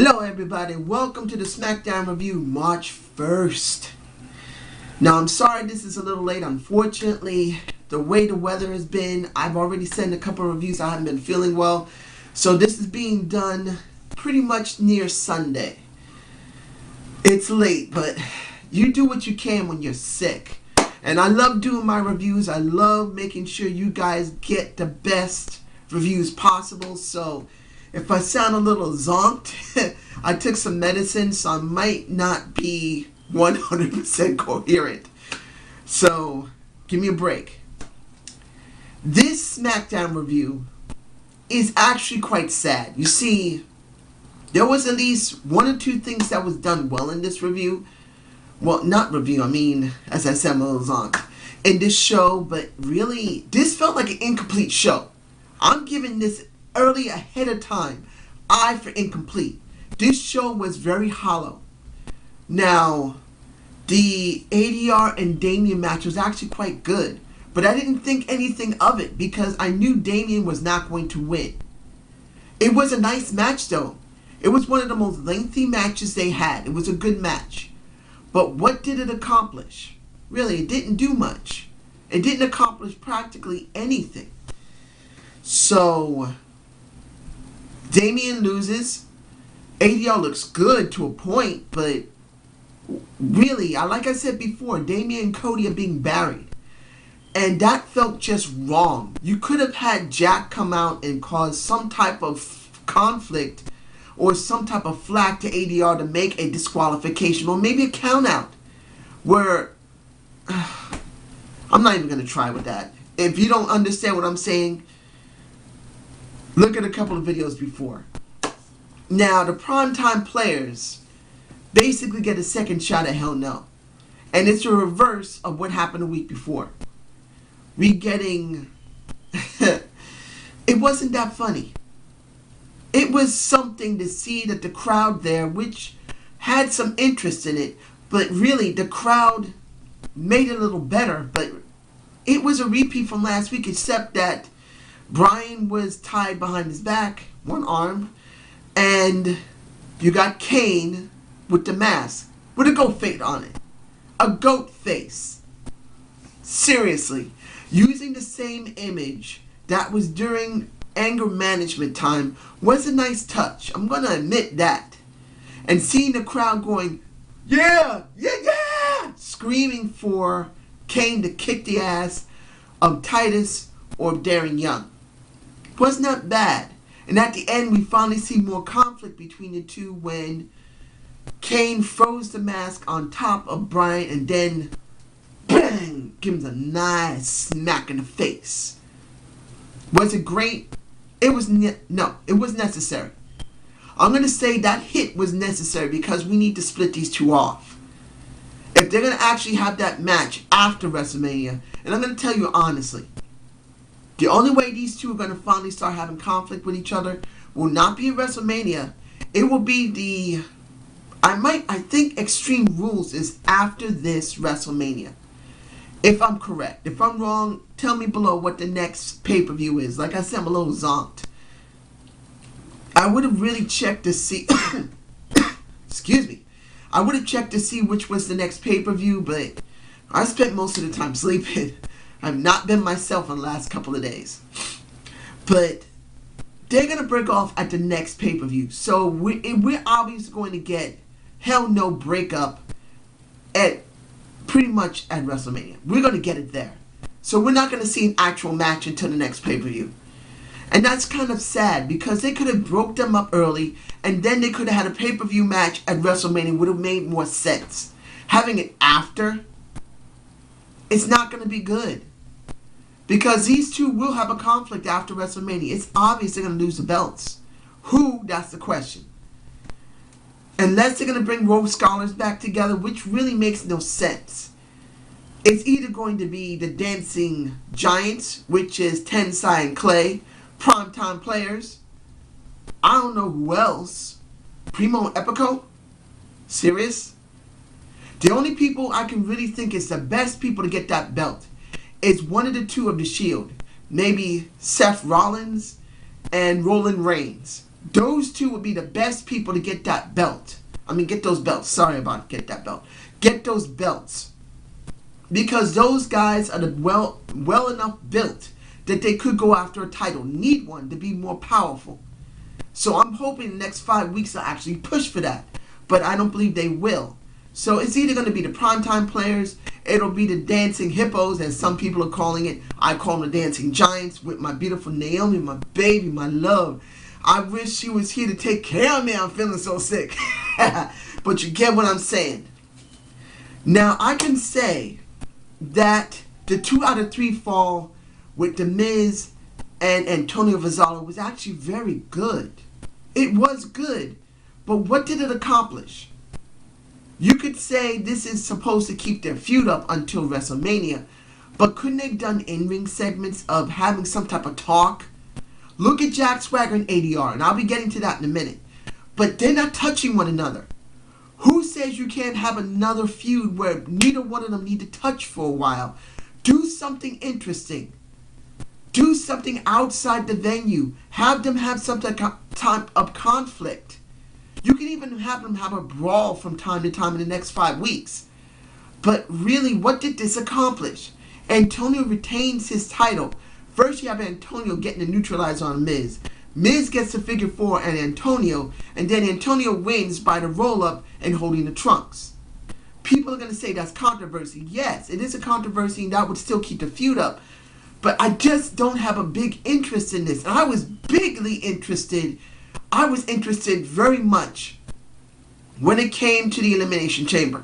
Hello everybody, welcome to the Smackdown review March 1st. Now I'm sorry this is a little late. Unfortunately, the way the weather has been, I've already sent a couple of reviews. I haven't been feeling well. So this is being done pretty much near Sunday. It's late, but you do what you can when you're sick. And I love doing my reviews. I love making sure you guys get the best reviews possible. So if I sound a little zonked, I took some medicine, so I might not be 100% coherent. So, give me a break. This SmackDown review is actually quite sad. You see, there was at least one or two things that was done well in this review. Well, not review, I mean, as I said, I'm a little zonked. In this show, but really, this felt like an incomplete show. I'm giving this early ahead of time. I for incomplete. This show was very hollow. Now, the ADR and Damien match was actually quite good, but I didn't think anything of it because I knew Damien was not going to win. It was a nice match though. It was one of the most lengthy matches they had. It was a good match. But what did it accomplish? Really, it didn't do much. It didn't accomplish practically anything. So Damien loses. ADR looks good to a point, but really, like I said before, Damien and Cody are being buried. And that felt just wrong. You could have had Jack come out and cause some type of conflict or some type of flack to ADR to make a disqualification or maybe a count out. Where, I'm not even going to try with that. If you don't understand what I'm saying, look at a couple of videos before. Now, the primetime players basically get a second shot at Hell No. And it's a reverse of what happened a week before. We getting... It wasn't that funny. It was something to see that the crowd there, which had some interest in it, but really the crowd made it a little better. But it was a repeat from last week, except that Brian was tied behind his back, one arm, and you got Kane with the mask, with a goat face on it. A goat face. Seriously. Using the same image that was during anger management time was a nice touch. I'm going to admit that. And seeing the crowd going, yeah, yeah, yeah, screaming for Kane to kick the ass of Titus or Darren Young. Was not bad. And at the end, we finally see more conflict between the two when Kane throws the mask on top of Brian and then, bang, gives him a nice smack in the face. Was it great? It was no, it was necessary. I'm going to say that hit was necessary because we need to split these two off. If they're going to actually have that match after WrestleMania, and I'm going to tell you honestly, the only way these two are going to finally start having conflict with each other will not be at WrestleMania. It will be the... I think Extreme Rules is after this WrestleMania. If I'm correct. If I'm wrong, tell me below what the next pay-per-view is. Like I said, I'm a little zonked. I would have really checked to see... Excuse me. I would have checked to see which was the next pay-per-view, but I spent most of the time sleeping. I've not been myself in the last couple of days. But they're going to break off at the next pay-per-view. So we're obviously going to get Hell No breakup at pretty much at WrestleMania. We're going to get it there. So we're not going to see an actual match until the next pay-per-view. And that's kind of sad because they could have broke them up early and then they could have had a pay-per-view match at WrestleMania would have made more sense. Having it after, it's not going to be good. Because these two will have a conflict after WrestleMania. It's obvious they're going to lose the belts. Who? That's the question. Unless they're going to bring Rhodes Scholars back together, which really makes no sense. It's either going to be the Dancing Giants, which is Tensai and Clay, primetime players. I don't know who else. Primo and Epico? Serious? The only people I can really think is the best people to get that belt is one of the two of the Shield. Maybe Seth Rollins and Roman Reigns. Those two would be the best people to get that belt. I mean, get those belts. Sorry about get that belt. Get those belts. Because those guys are well enough built that they could go after a title. Need one to be more powerful. So I'm hoping the next 5 weeks they'll actually push for that. But I don't believe they will. So it's either going to be the primetime players, it'll be the dancing hippos, as some people are calling it. I call them the dancing giants, with my beautiful Naomi, my baby, my love. I wish she was here to take care of me. I'm feeling so sick. But you get what I'm saying. Now, I can say that the 2 out of 3 fall with The Miz and Antonio Gonzalez was actually very good. It was good. But what did it accomplish? You could say this is supposed to keep their feud up until WrestleMania, but couldn't they have done in-ring segments of having some type of talk? Look at Jack Swagger and ADR, and I'll be getting to that in a minute. But they're not touching one another. Who says you can't have another feud where neither one of them need to touch for a while? Do something interesting. Do something outside the venue. Have them have some type of conflict. You can even have them have a brawl from time to time in the next 5 weeks. But really, what did this accomplish? Antonio retains his title. First, you have Antonio getting a neutralizer on Miz. Miz gets the figure 4 and Antonio, and then Antonio wins by the roll-up and holding the trunks. People are going to say that's controversy. Yes, it is a controversy, and that would still keep the feud up. But I just don't have a big interest in this. And I was bigly interested. I was interested very much when it came to the Elimination Chamber.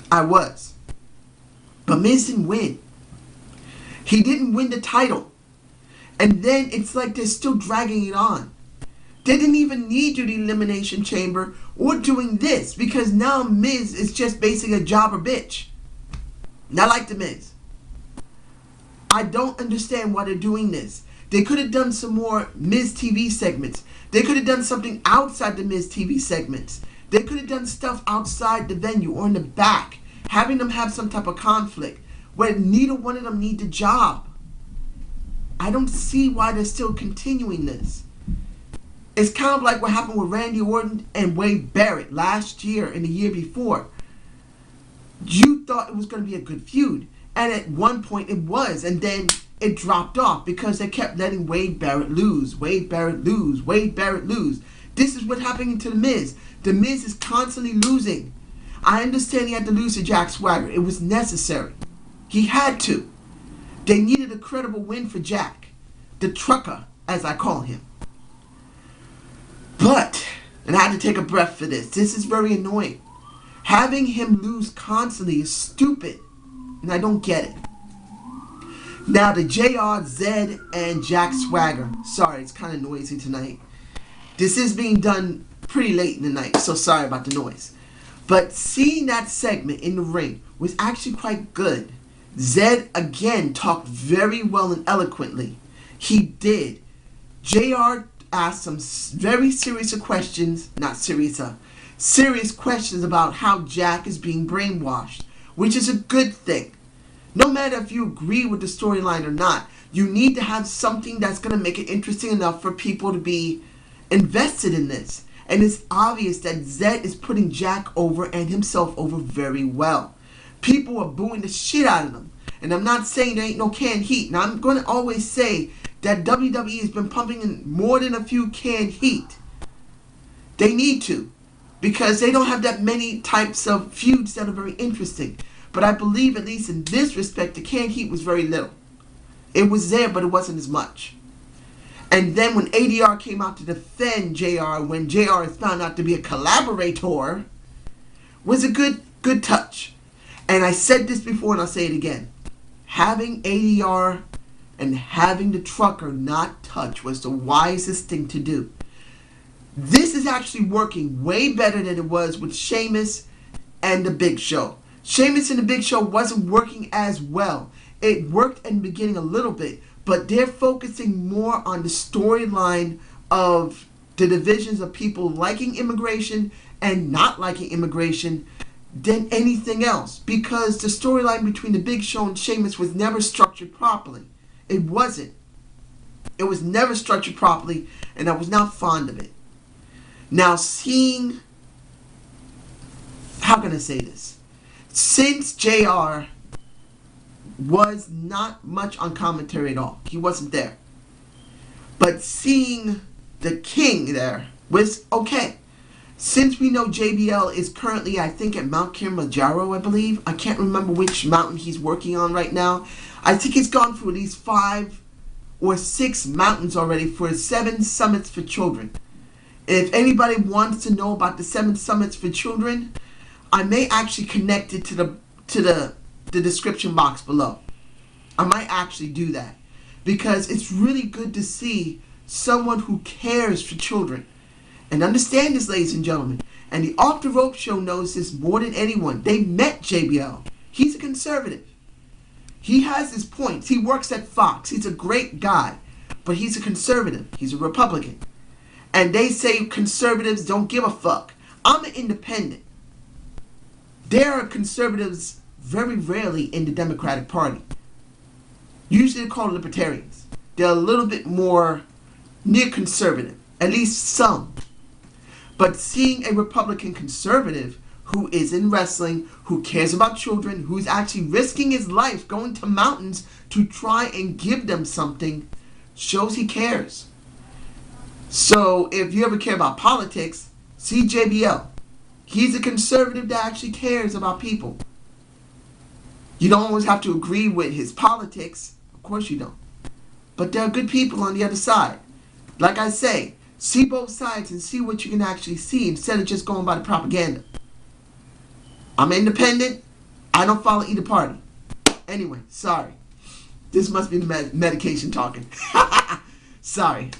I was. But Miz didn't win. He didn't win the title. And then it's like they're still dragging it on. They didn't even need to do the Elimination Chamber or doing this, because now Miz is just basically a jobber bitch. Not like The Miz. I don't understand why they're doing this. They could have done some more Miz TV segments. They could have done something outside the Miz TV segments. They could have done stuff outside the venue or in the back, having them have some type of conflict where neither one of them need the job. I don't see why they're still continuing this. It's kind of like what happened with Randy Orton and Wade Barrett last year and the year before. You thought it was going to be a good feud, and at one point it was, and then it dropped off because they kept letting Wade Barrett lose. Wade Barrett lose. Wade Barrett lose. This is what happened to The Miz. The Miz is constantly losing. I understand he had to lose to Jack Swagger. It was necessary. He had to. They needed a credible win for Jack. The trucker, as I call him. But, and I had to take a breath for this. This is very annoying. Having him lose constantly is stupid. And I don't get it. Now the JR, Zed, and Jack Swagger. Sorry, it's kind of noisy tonight. This is being done pretty late in the night, so sorry about the noise. But seeing that segment in the ring was actually quite good. Zed again talked very well and eloquently. He did. JR asked some very serious questions, serious questions about how Jack is being brainwashed, which is a good thing. No matter if you agree with the storyline or not, you need to have something that's going to make it interesting enough for people to be invested in this. And it's obvious that Zed is putting Jack over and himself over very well. People are booing the shit out of them. And I'm not saying there ain't no canned heat. Now, I'm going to always say that WWE has been pumping in more than a few canned heat. They need to. Because they don't have that many types of feuds that are very interesting. But I believe, at least in this respect, the canned heat was very little. It was there, but it wasn't as much. And then when ADR came out to defend JR, when JR is found out to be a collaborator, was a good touch. And I said this before and I'll say it again. Having ADR and having the trucker not touch was the wisest thing to do. This is actually working way better than it was with Sheamus and The Big Show. Sheamus and The Big Show wasn't working as well. It worked in the beginning a little bit, but they're focusing more on the storyline of the divisions of people liking immigration and not liking immigration than anything else. Because the storyline between The Big Show and Sheamus was never structured properly. It wasn't. It was never structured properly, and I was not fond of it. Now seeing, how can I say this? Since JR was not much on commentary at all, he wasn't there. But seeing the King there was okay. Since we know JBL is currently, I think, at Mount Kilimanjaro, I believe. I can't remember which mountain he's working on right now. I think he's gone through at least 5 or 6 mountains already for 7 summits for children. If anybody wants to know about the 7 summits for children, I may actually connect it to the description box below. I might actually do that, because it's really good to see someone who cares for children. And understand this, ladies and gentlemen, and the Off the Rope show knows this more than anyone. They met JBL. He's a conservative. He has his points. He works at Fox. He's a great guy, but he's a conservative. He's a Republican. And they say conservatives don't give a fuck. I'm an independent. There are conservatives very rarely in the Democratic Party. Usually they're called libertarians. They're a little bit more near conservative, at least some. But seeing a Republican conservative who is in wrestling, who cares about children, who's actually risking his life going to mountains to try and give them something, shows he cares. So if you ever care about politics, see JBL. He's a conservative that actually cares about people. You don't always have to agree with his politics. Of course you don't. But there are good people on the other side. Like I say, see both sides and see what you can actually see instead of just going by the propaganda. I'm independent. I don't follow either party. Anyway, sorry. This must be the medication talking. Sorry.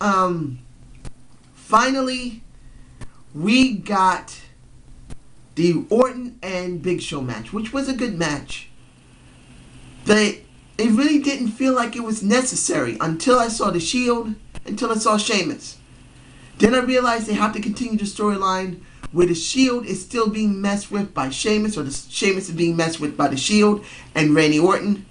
Finally, we got the Orton and Big Show match, which was a good match. But it really didn't feel like it was necessary until I saw the Shield, until I saw Sheamus. Then I realized they have to continue the storyline where the Shield is still being messed with by Sheamus, or the Sheamus is being messed with by the Shield and Randy Orton.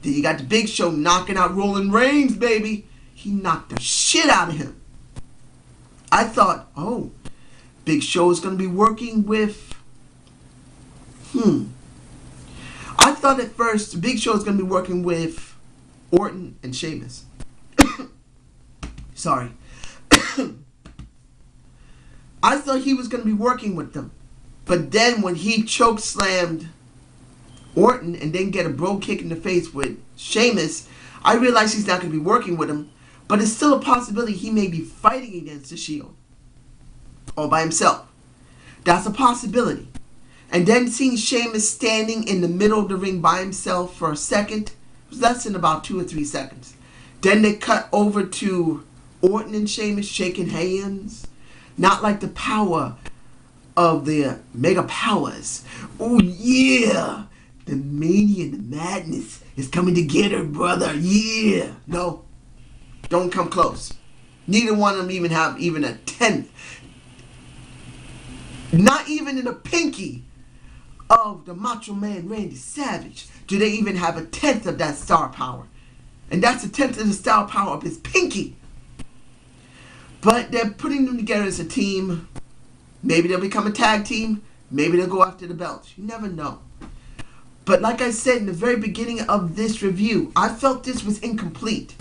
Then you got the Big Show knocking out Roman Reigns, baby. He knocked the shit out of him. I thought, oh, Big Show is going to be working with... I thought at first the Big Show is going to be working with Orton and Sheamus. Sorry. I thought he was going to be working with them. But then when he choke slammed Orton and then get a bro kick in the face with Sheamus, I realized he's not going to be working with him. But it's still a possibility he may be fighting against the Shield. All by himself. That's a possibility. And then seeing Sheamus standing in the middle of the ring by himself for a second, it was less than about 2 or 3 seconds. Then they cut over to Orton and Sheamus shaking hands. Not like the power of the mega powers. Oh yeah! The mania and the madness is coming together, brother. Yeah! No. Don't come close. Neither one of them even have even a 10th. Not even in a pinky of the Macho Man Randy Savage do they even have a 10th of that star power. And that's a 10th of the star power of his pinky. But they're putting them together as a team. Maybe they'll become a tag team. Maybe they'll go after the belts. You never know. But like I said in the very beginning of this review, I felt this was incomplete.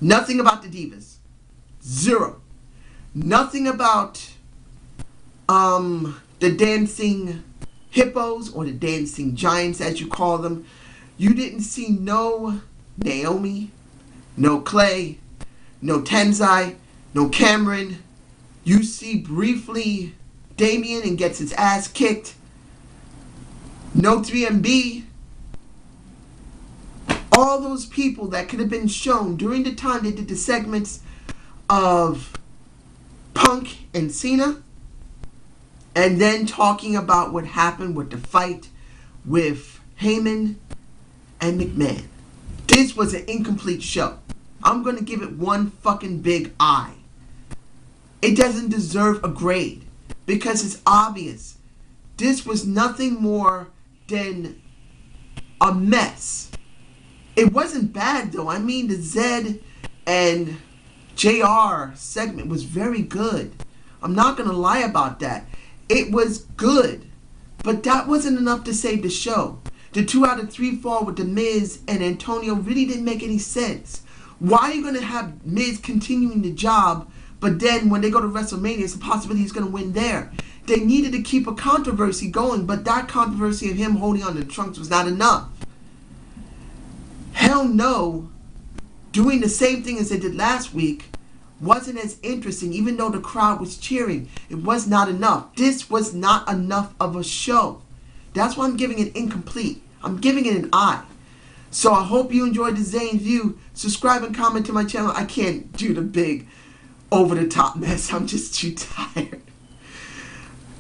Nothing about the Divas. 0. Nothing about the dancing hippos or the dancing giants as you call them. You didn't see no Naomi, no Clay, no Tenzai, no Cameron. You see briefly Damien and gets his ass kicked. No 3MB. All those people that could have been shown during the time they did the segments of Punk and Cena. And then talking about what happened with the fight with Heyman and McMahon. This was an incomplete show. I'm going to give it one fucking big I. It doesn't deserve a grade because it's obvious. This was nothing more than a mess. It wasn't bad though. I mean, the Zed and JR segment was very good. I'm not going to lie about that. It was good. But that wasn't enough to save the show. The 2 out of 3 fall with The Miz and Antonio really didn't make any sense. Why are you going to have Miz continuing the job, but then when they go to WrestleMania, it's a possibility he's going to win there? They needed to keep a controversy going, but that controversy of him holding on to the trunks was not enough. Hell no, doing the same thing as they did last week wasn't as interesting, even though the crowd was cheering. It was not enough. This was not enough of a show. That's why I'm giving it incomplete. I'm giving it an I. So I hope you enjoyed the Zane View. Subscribe and comment to my channel. I can't do the big over-the-top mess. I'm just too tired.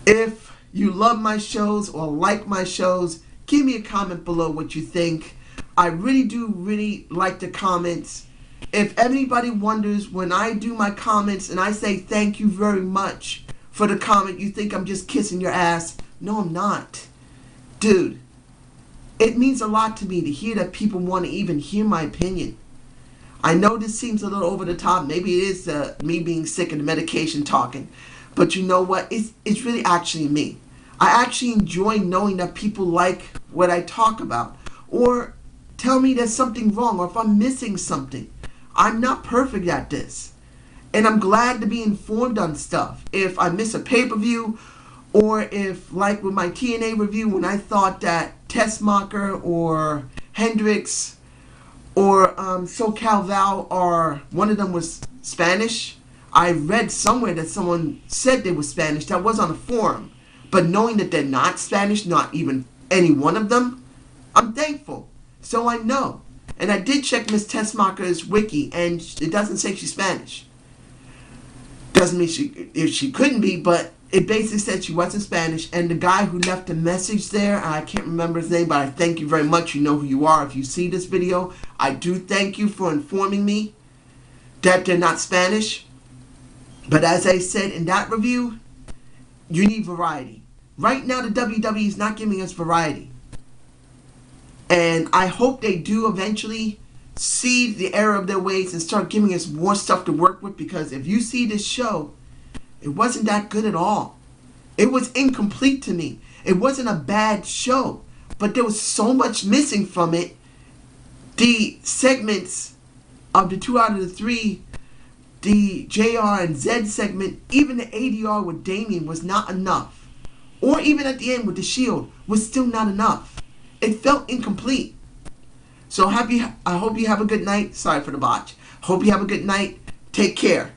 If you love my shows or like my shows, give me a comment below what you think. I really like the comments. If anybody wonders, when I do my comments and I say thank you very much for the comment, you think I'm just kissing your ass. No, I'm not. Dude, it means a lot to me to hear that people want to even hear my opinion. I know this seems a little over the top. Maybe it is me being sick and the medication talking. But you know what? It's really actually me. I actually enjoy knowing that people like what I talk about. Or tell me there's something wrong or if I'm missing something. I'm not perfect at this. And I'm glad to be informed on stuff. If I miss a pay-per-view, or if, like with my TNA review, when I thought that Tessmacher or Hendrix or SoCal Val, or one of them was Spanish. I read somewhere that someone said they were Spanish. That was on a forum. But knowing that they're not Spanish, not even any one of them, I'm thankful. So I know. And I did check Miss Tessmacher's wiki, and it doesn't say she's Spanish. Doesn't mean she couldn't be, but it basically said she wasn't Spanish. And the guy who left a message there, I can't remember his name, but I thank you very much. You know who you are if you see this video. I do thank you for informing me that they're not Spanish. But as I said in that review, you need variety. Right now, the WWE is not giving us variety. And I hope they do eventually see the error of their ways and start giving us more stuff to work with. Because if you see this show, it wasn't that good at all. It was incomplete to me. It wasn't a bad show, but there was so much missing from it. The segments of the 2 out of the 3, the JR and Zed segment, even the ADR with Damien was not enough. Or even at the end with the Shield was still not enough. It felt incomplete. So I hope you have a good night. Sorry for the botch. Hope you have a good night. Take care.